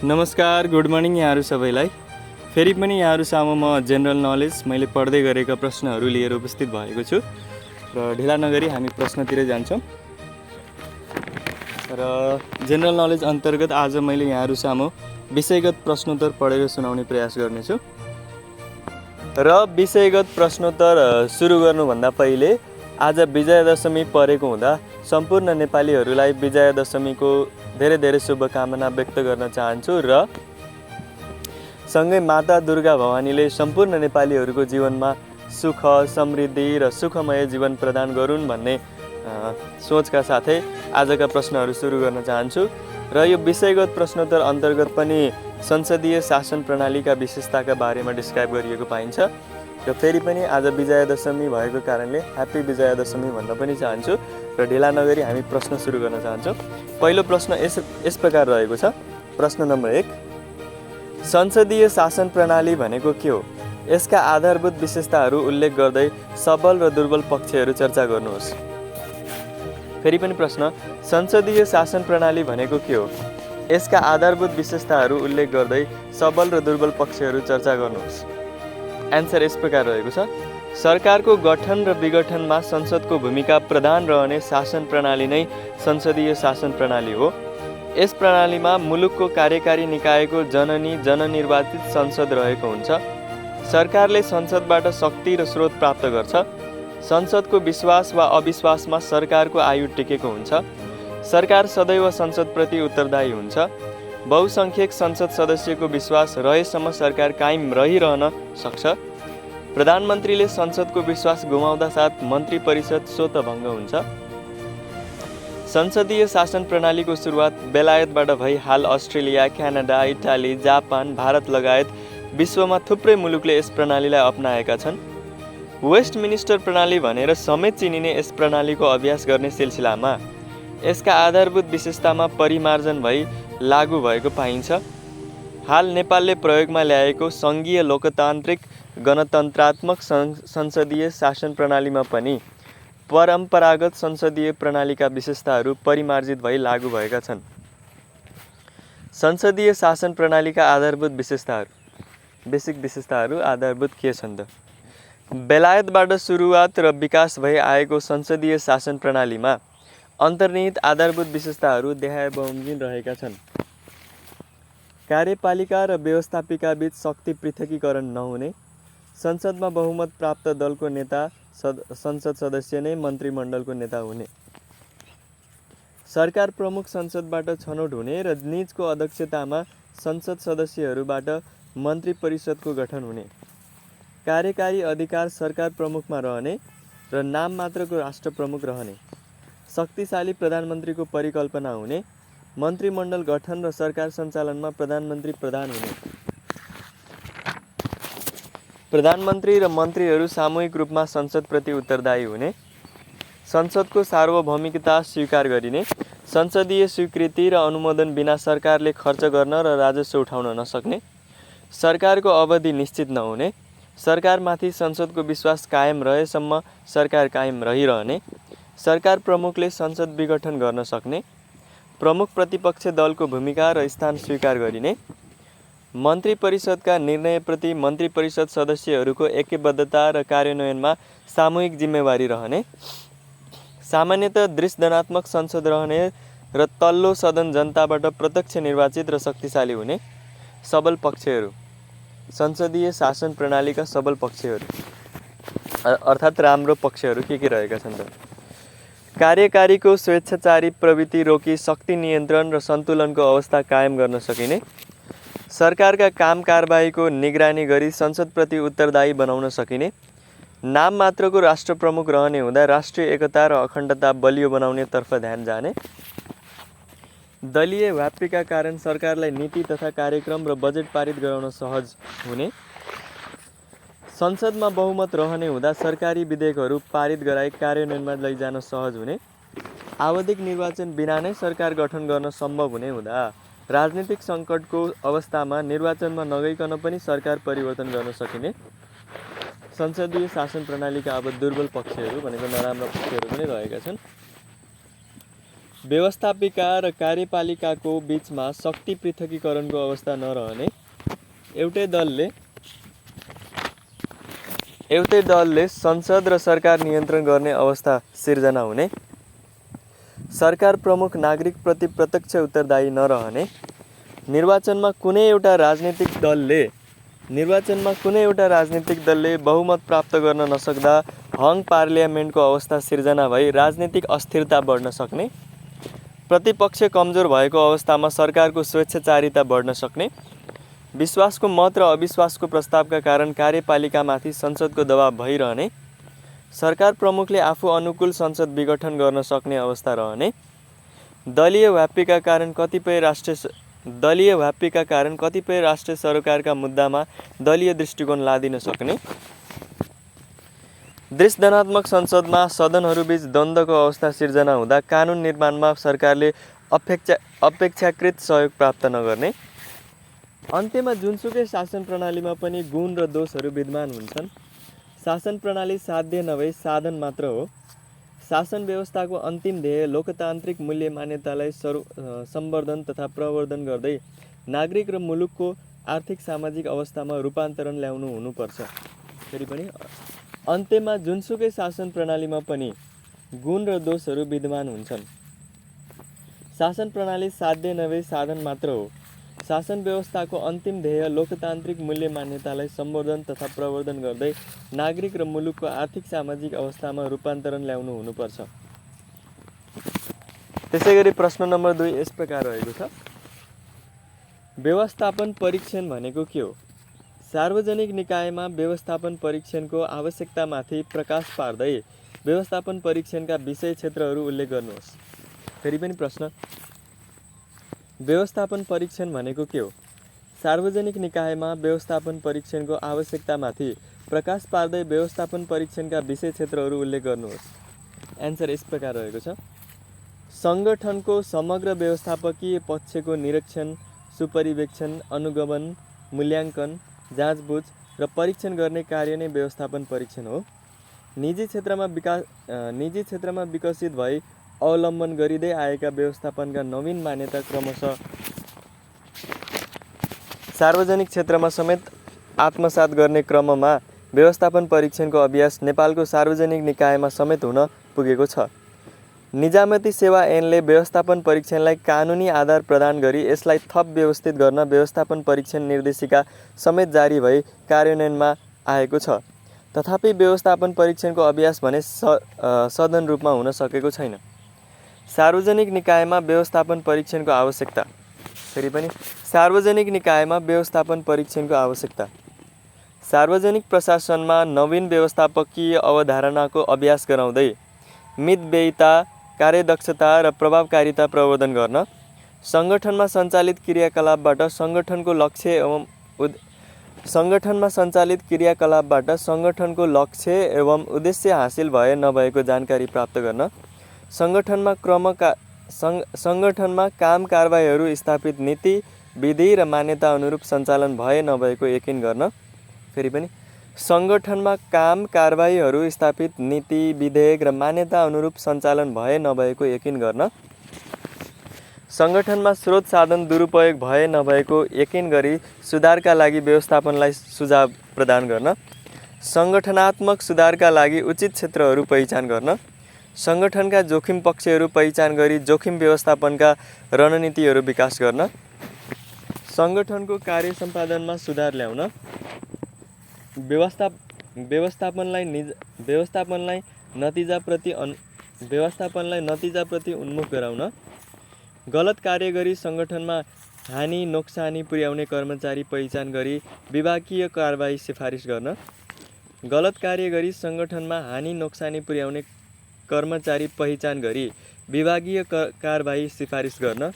नमस्कार, good morning यहाँहरू सबैलाई। फेरि पनि यहाँहरू सामु म जेनरल नलेज मैले पढ्दै गरेका प्रश्नहरू लिएर उपस्थित भएको छु र ढिला नगरी हामी प्रश्नतिर जान्छौँ। र जेनरल नलेज अन्तर्गत आज मैले यहाँहरू सामु विषयगत प्रश्नोत्तर पढेर सुनाउने प्रयास गर्नेछु। र विषयगत प्रश्नोत्तर सुरु गर्नुभन्दा पहिले आज विजयादशमी परेको हुँदा सम्पूर्ण नेपालीहरूलाई विजयादशमीको धेरै धेरै शुभकामना व्यक्त गर्न चाहन्छु र सँगै माता दुर्गा भवानीले सम्पूर्ण नेपालीहरूको जीवनमा सुख समृद्धि र सुखमय जीवन प्रदान गरून् भन्ने सोचका साथै आजका प्रश्नहरू सुरु गर्न चाहन्छु। र यो विषयगत प्रश्नोत्तर अन्तर्गत पनि संसदीय शासन प्रणालीका विशेषताका बारेमा डिस्क्राइब गरिएको पाइन्छ र फेरि पनि आज विजयादशमी भएको कारणले ह्याप्पी विजयादशमी भन्न पनि चाहन्छु र ढिला नगरी हामी प्रश्न सुरु गर्न चाहन्छौँ। पहिलो प्रश्न यस प्रकार रहेको छ। प्रश्न नम्बर 1, संसदीय शासन प्रणाली भनेको के हो? यसका आधारभूत विशेषताहरू उल्लेख गर्दै सबल र दुर्बल पक्षहरू चर्चा गर्नुहोस्। फेरि पनि प्रश्न, संसदीय शासन प्रणाली भनेको के हो? यसका आधारभूत विशेषताहरू उल्लेख गर्दै सबल र दुर्बल पक्षहरू चर्चा गर्नुहोस्। एन्सर यस प्रकार रहेको छ। सरकारको गठन र विघटनमा संसदको भूमिका प्रधान रहने शासन प्रणाली नै संसदीय शासन प्रणाली हो। यस प्रणालीमा मुलुकको कार्यकारी निकायको जननी जननिर्वाचित संसद रहेको हुन्छ। सरकारले संसदबाट शक्ति र स्रोत प्राप्त गर्छ। संसदको विश्वास वा अविश्वासमा सरकारको आयु टिकेको हुन्छ। सरकार सदैव संसदप्रति उत्तरदायी हुन्छ। बहुसङ्ख्यक संसद सदस्यको विश्वास रहेसम्म सरकार कायम रहिरहन सक्छ। प्रधानमन्त्रीले संसदको विश्वास गुमाउँदा साथ मन्त्री परिषद स्वतः भङ्ग हुन्छ। संसदीय शासन प्रणालीको सुरुवात बेलायतबाट भई हाल Australia, Canada, Italy, Japan, Bharat लगायत विश्वमा थुप्रै मुलुकले यस प्रणालीलाई अपनाएका छन्। वेस्टमिनिस्टर प्रणाली भनेर समेत चिनिने यस प्रणालीको अभ्यास गर्ने सिलसिलामा यसका आधारभूत विशेषतामा परिमार्जन भई लागू भएको पाइन्छ। हाल नेपालले प्रयोगमा ल्याएको सङ्घीय लोकतान्त्रिक गणतन्त्रात्मक संसदीय शासन प्रणालीमा पनि परम्परागत संसदीय प्रणालीका विशेषताहरू परिमार्जित भई लागू भएका छन्। संसदीय शासन प्रणालीका आधारभूत विशेषताहरू, बेसिक विशेषताहरू आधारभूत के छन् त? बेलायतबाट सुरुवात र विकास भई आएको संसदीय शासन प्रणालीमा अन्तर्निहित आधारभूत विशेषताहरू देखाबमोजिम रहेका छन्। कार्यपालिका र व्यवस्थापिका बीच शक्ति पृथकीकरण नहुने, संसदमा बहुमत प्राप्त दलको नेता संसद सदस्य नै मन्त्रीमण्डलको नेता हुने, सरकार प्रमुख संसदबाट छनौट हुने र निजको अध्यक्षतामा संसद सदस्यहरूबाट मन्त्री परिषदको गठन हुने, कार्यकारी अधिकार सरकार प्रमुखमा रहने र नाम मात्रको राष्ट्र प्रमुख रहने, शक्तिशाली प्रधानमन्त्रीको परिकल्पना हुने, मन्त्रीमण्डल गठन र सरकार सञ्चालनमा प्रधानमन्त्री प्रधान हुने, प्रधानमन्त्री र मन्त्रीहरू सामूहिक रूपमा संसदप्रति उत्तरदायी हुने, संसदको सार्वभौमिकता स्वीकार गरिने, संसदीय स्वीकृति र अनुमोदन बिना सरकारले खर्च गर्न र राजस्व उठाउन नसक्ने, सरकारको अवधि निश्चित नहुने, सरकारमाथि संसदको विश्वास कायम रहेसम्म सरकार कायम रहिरहने, सरकार प्रमुखले संसद विघटन गर्न सक्ने, प्रमुख प्रतिपक्ष दलको भूमिका र स्थान स्वीकार गरिने, मन्त्री परिषदका निर्णयप्रति मन्त्री परिषद सदस्यहरूको ऐक्यबद्धता र कार्यान्वयनमा सामूहिक जिम्मेवारी रहने, सामान्यतः दृश्यधनात्मक संसद रहने र तल्लो सदन जनताबाट प्रत्यक्ष निर्वाचित र शक्तिशाली हुने, सबल पक्षहरू, संसदीय शासन प्रणालीका सबल पक्षहरू अर्थात् राम्रो पक्षहरू के रहेका छन् त? कार्यकारीको स्वेच्छाचारी प्रवृत्ति रोकी शक्ति नियन्त्रण र सन्तुलनको अवस्था कायम गर्न सकिने, सरकारका काम कारबाहीको निगरानी गरी संसदप्रति उत्तरदायी बनाउन सकिने, नाम मात्रको राष्ट्र प्रमुख रहने हुँदा राष्ट्रिय एकता र अखण्डता बलियो बनाउने तर्फ ध्यान जाने, दलीय व्याप्तिका कारण सरकारलाई नीति तथा कार्यक्रम र बजेट पारित गराउन सहज हुने, संसदमा बहुमत रहने हुँदा सरकारी विधेयकहरू पारित गराई कार्यान्वयनमा लैजान सहज हुने, आवधिक निर्वाचन बिना नै सरकार गठन गर्न सम्भव हुने हुँदा राजनीतिक सङ्कटको अवस्थामा निर्वाचनमा नगइकन पनि सरकार परिवर्तन गर्न सकिने, संसदीय शासन प्रणालीका अब दुर्बल पक्षहरू भनेको नराम्रा पक्षहरू पनि रहेका छन्। व्यवस्थापिका र कार्यपालिकाको बीचमा शक्ति पृथकीकरणको अवस्था नरहने, एउटै दलले संसद र सरकार नियन्त्रण गर्ने अवस्था सिर्जना हुने, सरकार प्रमुख नागरिकप्रति प्रत्यक्ष उत्तरदायी नरहने, निर्वाचनमा कुनै एउटा राजनीतिक दलले बहुमत प्राप्त गर्न नसक्दा हङ पार्लियामेन्टको अवस्था सिर्जना भई राजनीतिक अस्थिरता बढ्न सक्ने, प्रतिपक्ष कमजोर भएको अवस्थामा सरकारको स्वेच्छाचारिता बढ्न सक्ने, विश्वासको मत र अविश्वासको प्रस्तावका कारण कार्यपालिकामाथि संसदको दबाव भइरहने, सरकार प्रमुखले आफू अनुकूल संसद विघटन गर्न सक्ने अवस्था रहने, दलीय व्याप्तिका कारण कतिपय राष्ट्रिय सरकारका मुद्दामा दलीय दृष्टिकोण लादिन सक्ने, दृश्यधनात्मक संसदमा सदनहरूबीच द्वन्द्वको अवस्था सिर्जना हुँदा कानुन निर्माणमा सरकारले अपेक्षाकृत सहयोग प्राप्त नगर्ने। अन्त्यमा जुनसुकै शासन प्रणालीमा पनि गुण र दोषहरू विद्यमान हुन्छन्। शासन प्रणाली साध्य नभई साधन मात्र हो। शासन व्यवस्थाको अन्तिम ध्येय लोकतान्त्रिक मूल्य मान्यतालाई संवर्धन तथा प्रवर्धन गर्दै नागरिक र मुलुकको आर्थिक सामाजिक अवस्थामा रूपान्तरण ल्याउनु हुनुपर्छ। फेरि पनि अन्त्यमा जुनसुकै शासन प्रणालीमा पनि गुण र दोषहरू विद्यमान हुन्छन्। शासन प्रणाली साध्य नभई साधन मात्र हो। शासन व्यवस्थाको अन्तिम ध्येय लोकतान्त्रिक मूल्य मान्यतालाई संवर्धन तथा प्रवर्धन गर्दै नागरिक र मुलुकको आर्थिक सामाजिक अवस्थामा रूपान्तरण ल्याउनु हुनुपर्छ। त्यसैगरी प्रश्न नम्बर 2 यस प्रकार रहेको छ। व्यवस्थापन परीक्षण भनेको के हो? सार्वजनिक निकायमा व्यवस्थापन परीक्षणको आवश्यकतामाथि प्रकाश पार्दै व्यवस्थापन परीक्षणका विषय क्षेत्रहरू उल्लेख गर्नुहोस्। फेरि पनि प्रश्न, व्यवस्थापन परीक्षण भनेको के हो? सार्वजनिक निकायमा व्यवस्थापन परीक्षणको आवश्यकतामाथि प्रकाश पार्दै व्यवस्थापन परीक्षणका विषय क्षेत्रहरू उल्लेख गर्नुहोस्। एन्सर यस प्रकार रहेको छ। सङ्गठनको समग्र व्यवस्थापकीय पक्षको निरीक्षण, सुपरिवेक्षण, अनुगमन, मूल्याङ्कन, जाँचबुझ र परीक्षण गर्ने कार्य नै व्यवस्थापन परीक्षण हो। निजी क्षेत्रमा विकसित भई अवलम्बन गरिँदै आएका व्यवस्थापनका नवीन मान्यता क्रमशः सार्वजनिक क्षेत्रमा समेत आत्मसात गर्ने क्रममा व्यवस्थापन परीक्षणको अभ्यास नेपालको सार्वजनिक निकायमा समेत हुन पुगेको छ। निजामती सेवा ऐनले व्यवस्थापन परीक्षणलाई कानुनी आधार प्रदान गरी यसलाई थप व्यवस्थित गर्न व्यवस्थापन परीक्षण निर्देशिका समेत जारी भई कार्यान्वयनमा आएको छ। तथापि व्यवस्थापन परीक्षणको अभ्यास भने सदन रूपमा हुन सकेको छैन। सार्वजनिक निकायमा व्यवस्थापन परीक्षणको आवश्यकता। फेरि पनि सार्वजनिक निकायमा व्यवस्थापन परीक्षणको आवश्यकता। सार्वजनिक प्रशासनमा नवीन व्यवस्थापकीय अवधारणाको अभ्यास गराउँदै मितव्ययिता, कार्यदक्षता र प्रभावकारिता प्रवर्धन गर्न, सङ्गठनमा सञ्चालित क्रियाकलापबाट सङ्गठनको लक्ष्य एवं उद्देश्य हासिल भए नभएको जानकारी प्राप्त गर्न, सङ्गठनमा काम कारबाहीहरू स्थापित नीति, विधि र मान्यता अनुरूप सञ्चालन भए नभएको यकिन गर्न। फेरि पनि सङ्गठनमा काम कारबाहीहरू स्थापित नीति, विधेयक र मान्यता अनुरूप सञ्चालन भए नभएको यकिन गर्न, सङ्गठनमा स्रोत साधन दुरुपयोग भए नभएको यकिन गरी सुधारका लागि व्यवस्थापनलाई सुझाव प्रदान गर्न, सङ्गठनात्मक सुधारका लागि उचित क्षेत्रहरू पहिचान गर्न, सङ्गठनका जोखिम पक्षहरू पहिचान गरी जोखिम व्यवस्थापनका रणनीतिहरू विकास गर्न, सङ्गठनको कार्य सम्पादनमा सुधार ल्याउन, व्यवस्थापनलाई नतिजाप्रति उन्मुख गराउन, गलत कार्य गरी सङ्गठनमा हानि नोक्सानी पुर्याउने कर्मचारी पहिचान गरी विभागीय कारबाही सिफारिस गर्न, गलत कार्य गरी सङ्गठनमा हानि नोक्सानी पुर्याउने कर्मचारी पहिचान गरी विभागीय कारबाही सिफारिस गर्न।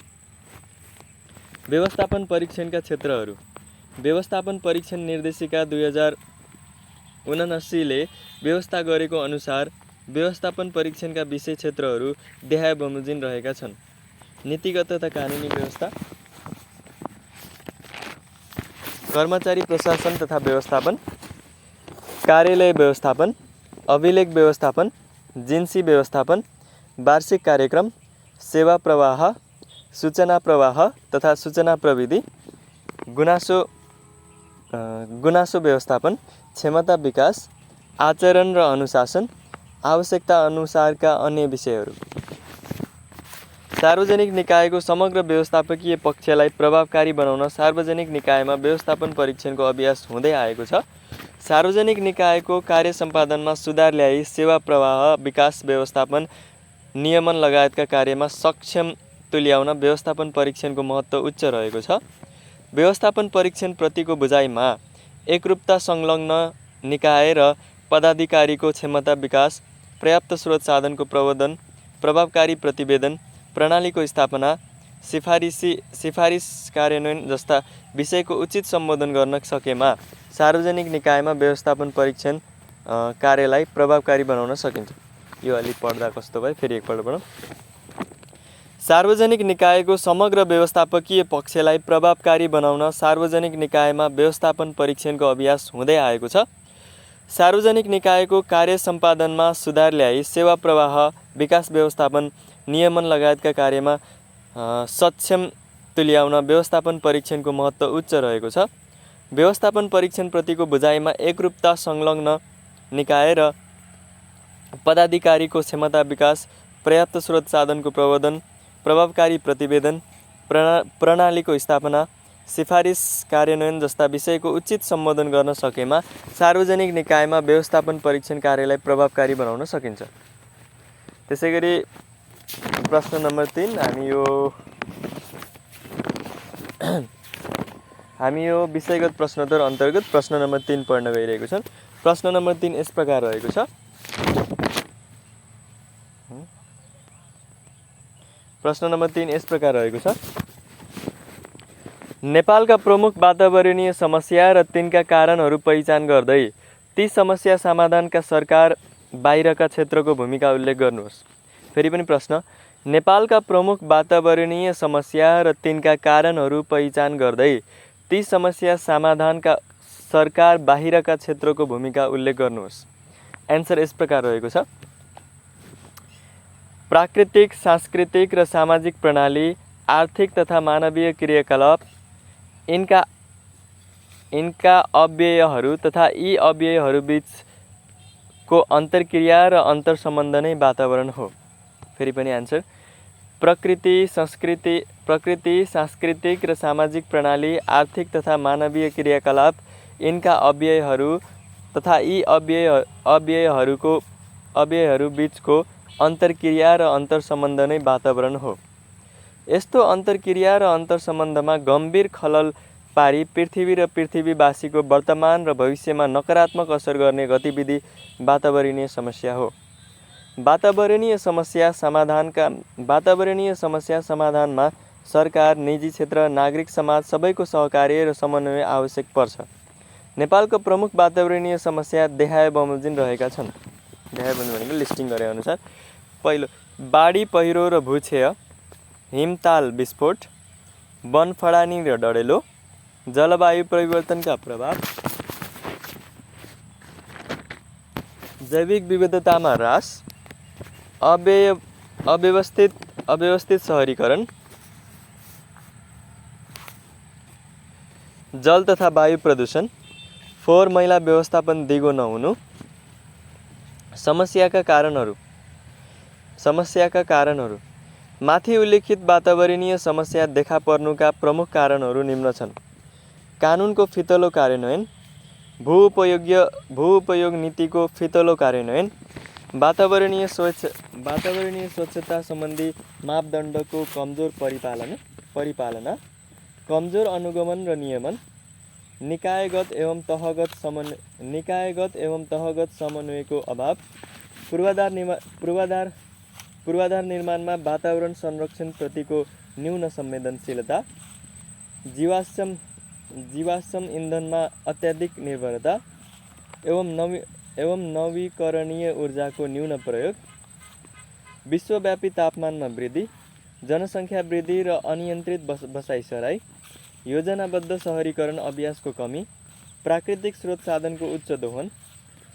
व्यवस्थापन परीक्षणका क्षेत्रहरू। व्यवस्थापन परीक्षण निर्देशिका 2079 ले व्यवस्था गरेको अनुसार व्यवस्थापन परीक्षणका विषय क्षेत्रहरू देहाय बमोजिम रहेका छन्। नीतिगत तथा कानुनी व्यवस्था, कर्मचारी प्रशासन तथा व्यवस्थापन, कार्यालय व्यवस्थापन, अभिलेख व्यवस्थापन, जिन्सी व्यवस्थापन, वार्षिक कार्यक्रम, सेवा प्रवाह, सूचना प्रवाह तथा सूचना प्रविधि, गुनासो व्यवस्थापन, क्षमता विकास, आचरण र अनुशासन, आवश्यकता अनुसारका अन्य विषयहरू। सार्वजनिक निकायको समग्र व्यवस्थापकीय पक्षलाई प्रभावकारी बनाउन सार्वजनिक निकायमा व्यवस्थापन परीक्षणको अभ्यास हुँदै आएको छ। सार्वजनिक निकायको कार्य सम्पादनमा सुधार ल्याई सेवा प्रवाह, विकास, व्यवस्थापन, नियमन लगायतका कार्यमा सक्षम तुल्याउन व्यवस्थापन परीक्षणको महत्त्व उच्च रहेको छ। व्यवस्थापन परीक्षण प्रतिको बुझाइमा एकरूपता, संलग्न निकाय र पदाधिकारीको क्षमता विकास, पर्याप्त स्रोत साधनको प्रबन्धन, प्रभावकारी प्रतिवेदन, प्रणालीको स्थापना, सिफारिस कार्यान्वयन जस्ता विषयको उचित सम्बोधन गर्न सकेमा सार्वजनिक निकायमा व्यवस्थापन परीक्षण कार्यलाई प्रभावकारी बनाउन सकिन्छ। यो अलि पढ्दा कस्तो भयो, फेरि एकपल्ट पढौँ। सार्वजनिक निकायको समग्र व्यवस्थापकीय पक्षलाई प्रभावकारी बनाउन सार्वजनिक निकायमा व्यवस्थापन परीक्षणको अभ्यास हुँदै आएको छ। सार्वजनिक निकायको कार्य सम्पादनमा सुधार ल्याई सेवा प्रवाह, विकास, व्यवस्थापन, नियमन लगायतका कार्यमा सक्षम तुल्याउन व्यवस्थापन परीक्षणको महत्त्व उच्च रहेको छ। व्यवस्थापन परीक्षण प्रतिको बुझाइमा एकरूपता, संलग्न निकाय र पदाधिकारीको क्षमता विकास, पर्याप्त स्रोत साधनको प्रबन्धन, प्रभावकारी प्रतिवेदन, प्रणालीको स्थापना, सिफारिस कार्यान्वयन जस्ता विषयको उचित सम्बोधन गर्न सकेमा सार्वजनिक निकायमा व्यवस्थापन परीक्षण कार्यलाई प्रभावकारी बनाउन सकिन्छ। त्यसैगरी प्रश्न नम्बर 3 हामी यो विषयगत प्रश्नोत्तर अन्तर्गत प्रश्न नम्बर 3 पढ्न गइरहेको छौँ। प्रश्न नम्बर 3 यस प्रकार रहेको छ। प्रश्न नम्बर 3 यस प्रकार रहेको छ। नेपालका प्रमुख वातावरणीय समस्या र तिनका कारणहरू पहिचान गर्दै ती समस्या समाधानका सरकार बाहिरका क्षेत्रको भूमिका उल्लेख गर्नुहोस्। फेरि पनि प्रश्न, नेपालका प्रमुख वातावरणीय समस्या र तिनका कारणहरू पहिचान गर्दै ती समस्या समाधानका सरकार बाहिरका क्षेत्रको भूमिका उल्लेख गर्नुहोस्। एन्सर यस प्रकार रहेको छ। प्राकृतिक, सांस्कृतिक र सामाजिक प्रणाली, आर्थिक तथा मानवीय क्रियाकलाप, इनका अव्ययहरू तथा यी अव्ययहरू बीचको अन्तर्क्रिया र अन्तर्सम्बन्ध नै वातावरण हो। फेरि पनि आन्सर, प्रकृति, सांस्कृतिक र सामाजिक प्रणाली, आर्थिक तथा मानवीय क्रियाकलाप, इनका अव्ययहरू तथा यी अव्ययहरू बीचको अन्तर्क्रिया र अन्तर्सम्बन्ध नै वातावरण हो। यस्तो अन्तर्क्रिया र अन्तर्सम्बन्धमा गम्भीर खलल पारी पृथ्वी र पृथ्वीवासीको वर्तमान र भविष्यमा नकारात्मक असर गर्ने गतिविधि वातावरणीय समस्या हो। वातावरणीय समस्या समाधानमा सरकार, निजी क्षेत्र, नागरिक समाज सबैको सहकार्य र समन्वय आवश्यक पर्छ। नेपालको प्रमुख वातावरणीय समस्या देखाए बमोजिम रहेका छन्। देखाए बमोजिम भनेको लिस्टिङ गरे अनुसार, पहिलो बाढी पहिरो र भूक्षय, हिमताल विस्फोट, वन फडानी र डढेलो, जलवायु परिवर्तनका प्रभाव, जैविक विविधतामा ह्रास, अव्यवस्थित सहरीकरण, जल तथा वायु प्रदूषण, फोहोर मैला व्यवस्थापन दिगो नहुनु। समस्याका कारणहरू माथि उल्लेखित वातावरणीय समस्या देखा पर्नुका प्रमुख कारणहरू निम्न छन्। कानुनको फितलो कार्यान्वयन, भू-उपयोग नीतिको फितलो कार्यान्वयन, वातावरणीय स्वच्छता सम्बन्धी मापदण्डको कमजोर परिपालना, कमजोर अनुगमन र नियमन, निकायगत एवं तहगत समन्वयको अभाव, पूर्वाधार निर्माणमा वातावरण संरक्षण प्रतिको न्यून संवेदनशीलता, जीवाश्म इन्धनमा अत्याधिक निर्भरता एवं नवीकरणीय ऊर्जाको न्यून प्रयोग, विश्वव्यापी तापमानमा वृद्धि, जनसङ्ख्या वृद्धि र अनियन्त्रित बसाइसराई, योजनाबद्ध सहरीकरण अभ्यासको कमी, प्राकृतिक स्रोत साधनको उच्च दोहन,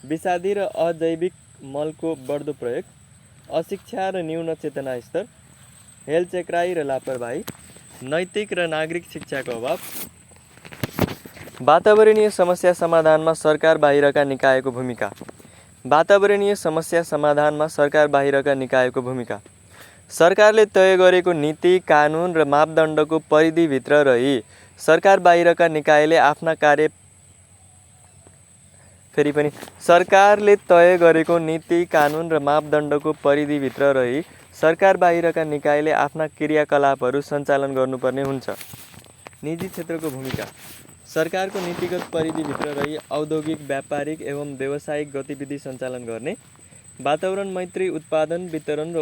विषादी र अजैविक मलको बढ्दो प्रयोग, अशिक्षा र न्यून चेतना स्तर, हेलचेक्राई र लापरवाही, नैतिक र नागरिक शिक्षाको अभाव, वातावरणीय समस्या समाधानमा सरकार बाहिरका निकायको भूमिका। वातावरणीय समस्या समाधानमा सरकार बाहिरका निकायको भूमिका। सरकारले तय गरेको नीति, कानुन र मापदण्डको परिधिभित्र रही सरकार बाहिरका निकायले आफ्ना कार्य फेरि पनि सरकारले तय गरेको नीति, कानुन र मापदण्डको परिधिभित्र रही सरकार बाहिरका निकायले आफ्ना क्रियाकलापहरू सञ्चालन गर्नुपर्ने हुन्छ। निजी क्षेत्रको भूमिका। सरकारको नीतिगत परिधिभित्र रही औद्योगिक, व्यापारिक एवं व्यावसायिक गतिविधि सञ्चालन गर्ने, वातावरण मैत्री उत्पादन, वितरण र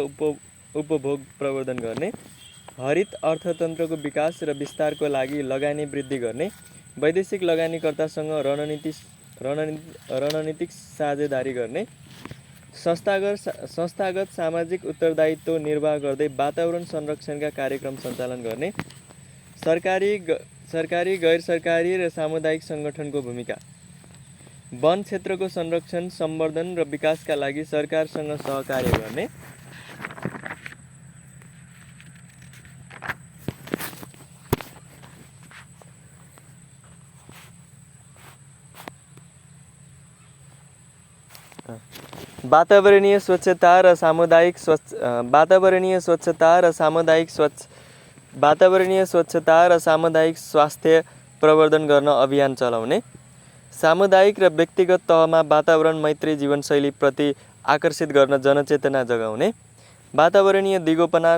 उपभोग प्रवर्धन गर्ने, हरित अर्थतन्त्रको विकास र विस्तारको लागि लगानी वृद्धि गर्ने, वैदेशिक लगानीकर्तासँग रणनीतिक साझेदारी गर्ने, संस्थागत सामाजिक उत्तरदायित्व निर्वाह गर्दै वातावरण संरक्षणका कार्यक्रम सञ्चालन गर्ने, सरकारी, गैर सरकारी र सामुदायिक सङ्गठनको भूमिका। वन क्षेत्रको संरक्षण, सम्वर्धन र विकासका लागि सरकारसँग सहकार्य गर्ने, वातावरणीय स्वच्छता र सामुदायिक स्वास्थ्य प्रवर्धन गर्न अभियान चलाउने, सामुदायिक र व्यक्तिगत तहमा वातावरण मैत्री जीवनशैलीप्रति आकर्षित गर्न जनचेतना जगाउने, वातावरणीय दिगोपना,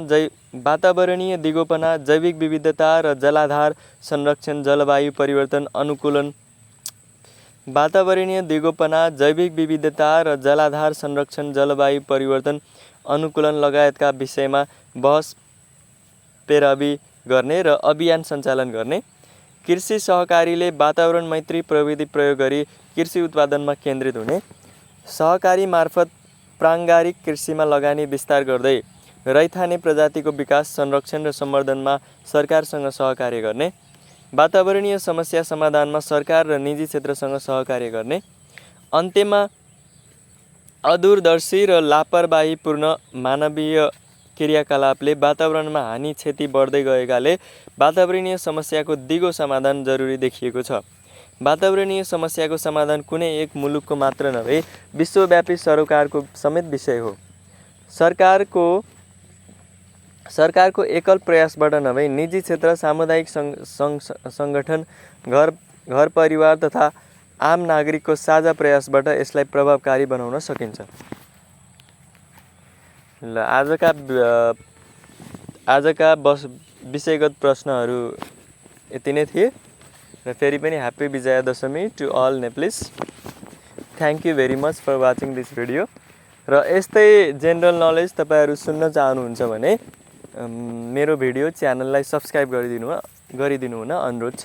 जैविक विविधता र जलाधार संरक्षण, जलवायु परिवर्तन अनुकूलन, वातावरणीय दिगोपना, जैविक विविधता र जलाधार संरक्षण, जलवायु परिवर्तन अनुकूलन लगायतका विषयमा बहस पेरवी गर्ने र अभियान सञ्चालन गर्ने, कृषि सहकारीले वातावरण मैत्री प्रविधि प्रयोग गरी कृषि उत्पादनमा केन्द्रित हुने, सहकारी मार्फत प्राङ्गारिक कृषिमा लगानी विस्तार गर्दै रैथाने प्रजातिको विकास, संरक्षण र सम्वर्धनमा सरकारसँग सहकार्य गर्ने, वातावरणीय समस्या समाधानमा सरकार र निजी क्षेत्रसँग सहकार्य गर्ने, अन्त्यमा अदूरदर्शी र लापरवाहीपूर्ण मानवीय क्रियाकलापले वातावरणमा हानि क्षति बढ्दै गएकाले वातावरणीय समस्याको दिगो समाधान जरुरी देखिएको छ। वातावरणीय समस्याको समाधान कुनै एक मुलुकको मात्र नभई विश्वव्यापी सरोकारको समेत विषय हो। सरकारको एकल प्रयासबाट नभई निजी क्षेत्र, सामुदायिक सङ्गठन, घर परिवार तथा आम नागरिकको साझा प्रयासबाट यसलाई प्रभावकारी बनाउन सकिन्छ। ल आजका विषयगत प्रश्नहरू यति नै थिए र फेरि पनि happy Vijayadashami to all Nepalis. Thank you very much for watching this video. र यस्तै जेनरल नलेज तपाईँहरू सुन्न चाहनुहुन्छ भने मेरो भिडियो च्यानललाई सब्सक्राइब गरिदिनु हुन अनुरोध छ।